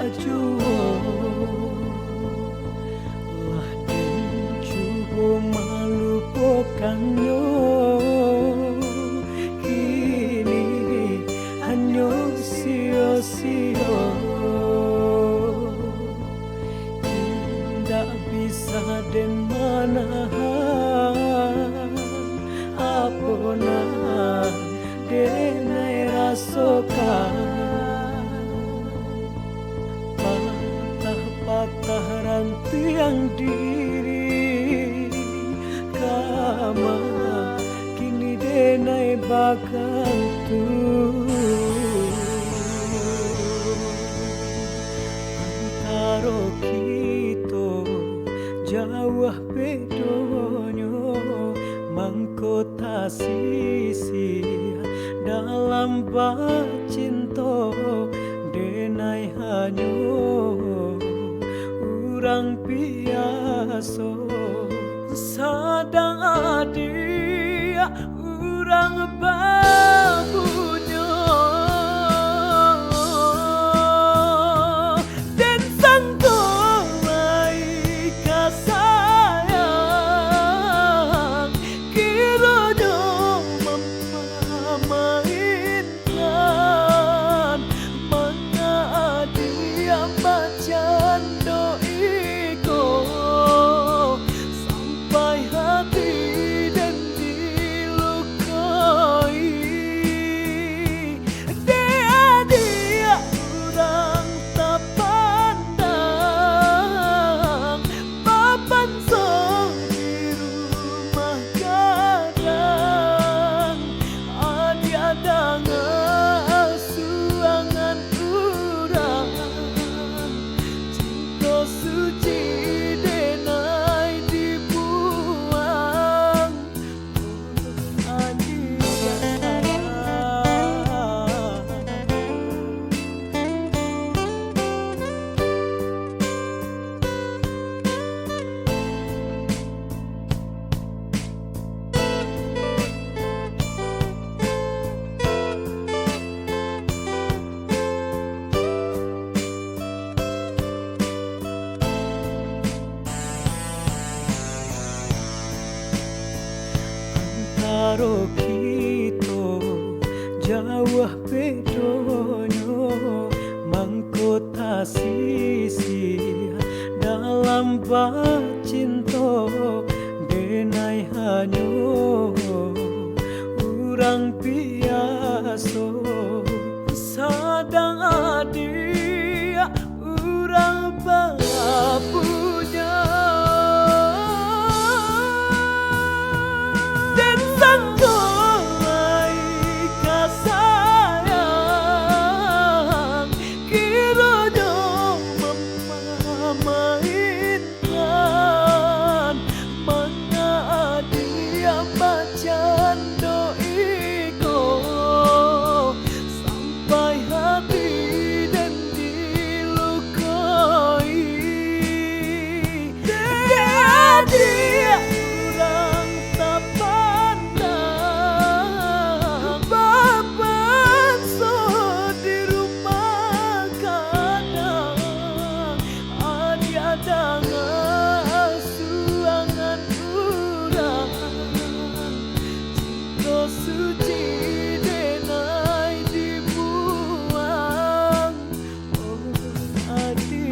juo lah den juo malupakan yo kini hanya sio-sio tidak bisa den manahan apona denai rasokan patah rantiang diri kama kini denai bakantu antaro kita jauh bedonyo mangkota sisi dalam cinta denai hanyo urang biasa sadang adia urang babunya dan sangko mai kasayang kiranya memainkan mga adia macan doiko sampai hati dan dilukai dia urang tak pandang papan so di rumah gadang adia dengan suangan urang cinta suci denai dibuang adia antaro kita jauh bedonyo mangkota sisi dalam cinta denai hanyo urang biasa sadang adia urang bapunya dan sangko mai kasayang kiranya memainkan mga adia macan doiko sampai hati dan dilukai dia urang tak pandang papan so di rumah kadang adia dengan suangan urang cinta suci denai dibuang adia